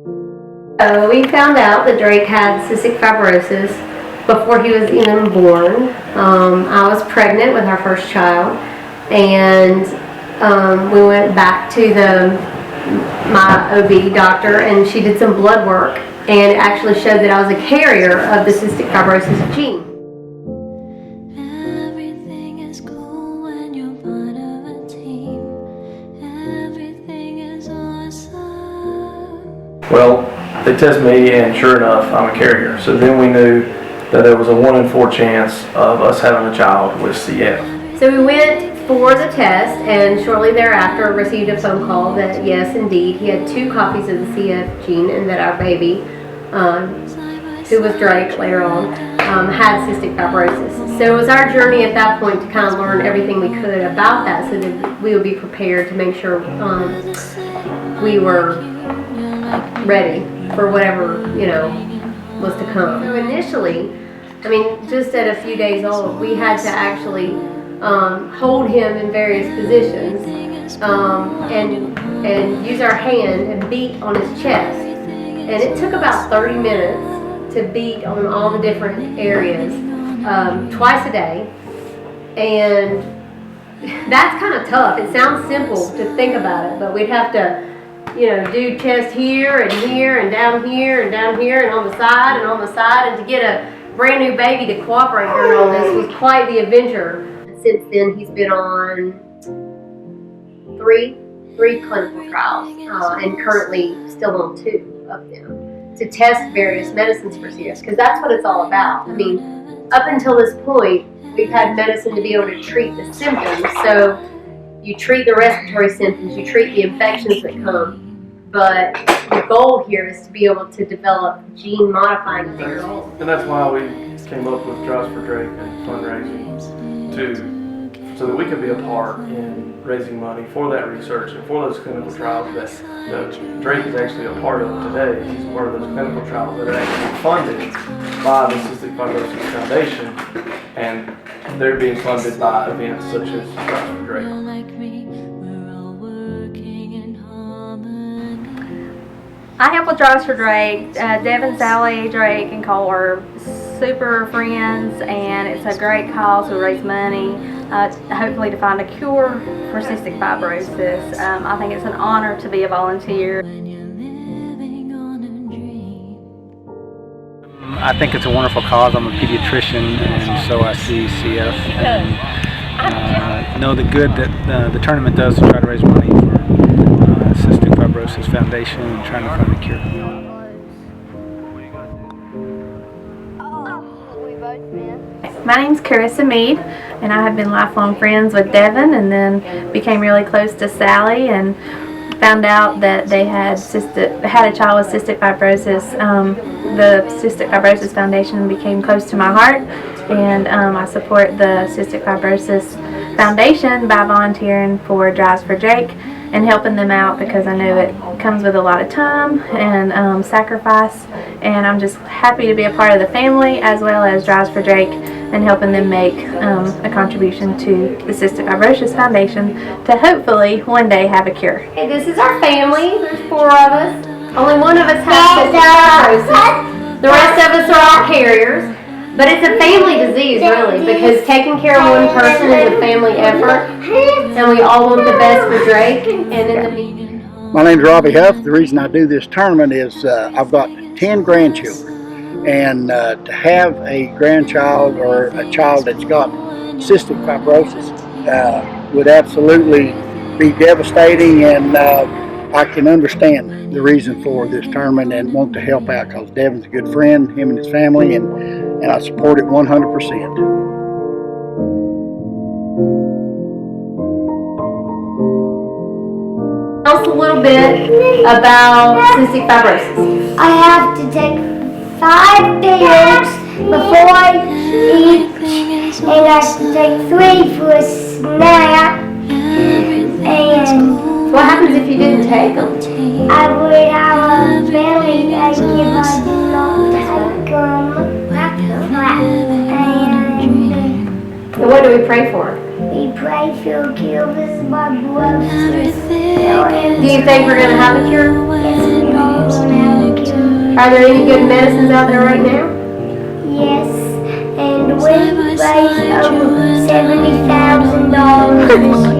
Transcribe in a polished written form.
So we found out that Drake had cystic fibrosis before he was even born. I was pregnant with our first child, and we went back to my OB doctor, and she did some blood work, and it actually showed that I was a carrier of the cystic fibrosis gene. Well, they test me, and sure enough, I'm a carrier. So then we knew that there was a 1 in 4 chance of us having a child with CF. So we went for the test, and shortly thereafter received a phone call that yes, indeed, he had 2 copies of the CF gene, and that our baby, who was Drake later on, had cystic fibrosis. So it was our journey at that point to kind of learn everything we could about that, so that we would be prepared to make sure we were ready for whatever, was to come. So initially, just at a few days old, we had to actually hold him in various positions and use our hand and beat on his chest. And it took about 30 minutes to beat on all the different areas twice a day. And that's kind of tough. It sounds simple to think about it, but we'd have to do chest here and here and down here and down here and on the side and on the side, and to get a brand new baby to cooperate during all this was quite the adventure. Since then, he's been on three clinical trials, and currently still on 2 of them to test various medicines for CF, because that's what it's all about. Up until this point, we've had medicine to be able to treat the symptoms. So you treat the respiratory symptoms, you treat the infections that come, but the goal here is to be able to develop gene-modifying therapies. And that's why we came up with Drives for Drake and fundraising, so that we could be a part in raising money for that research and for those clinical trials that Drake is actually a part of today. He's part of those clinical trials that are actually funded by the Cystic Fibrosis Foundation, and they're being funded by events such as Drives for Drake. I help with Drives for Drake. Devin, Sally, Drake, and Cole are super friends, and it's a great cause to raise money, hopefully to find a cure for cystic fibrosis. I think it's an honor to be a volunteer. I think it's a wonderful cause. I'm a pediatrician, and so I see CF and know the good that the tournament does to try to raise money for Cystic Fibrosis Foundation and trying to find a cure. My name's Carissa Mead, and I have been lifelong friends with Devin, and then became really close to Sally, and found out that they had a child with cystic fibrosis. The Cystic Fibrosis Foundation became close to my heart, and I support the Cystic Fibrosis Foundation by volunteering for Drives for Drake and helping them out, because I know it comes with a lot of time and sacrifice, and I'm just happy to be a part of the family as well as Drives for Drake and helping them make a contribution to the Cystic Fibrosis Foundation to hopefully one day have a cure. Hey, this is our family. There's 4 of us. Only one of us has cystic fibrosis. The rest of us are all carriers. But it's a family disease, really, because taking care of one person is a family effort, and we all want the best for Drake. And in the meantime, my name's Robbie Huff. The reason I do this tournament is I've got 10 grandchildren, and to have a grandchild or a child that's got cystic fibrosis would absolutely be devastating, and I can understand the reason for this tournament and want to help out, because Devin's a good friend, him and his family, and I support it 100%. Tell us a little bit about cystic fibrosis. I have to take 5 pills before I eat, and I have to take 3 for a snack. And what happens if you didn't take them? I would have a belly ache if I did not take them. And what do we pray for? We pray for cures my brothers. Do you think we're going to have a cure? Yes, we all will have Are there any good medicines out there right now? Yes, and we raised over $70,000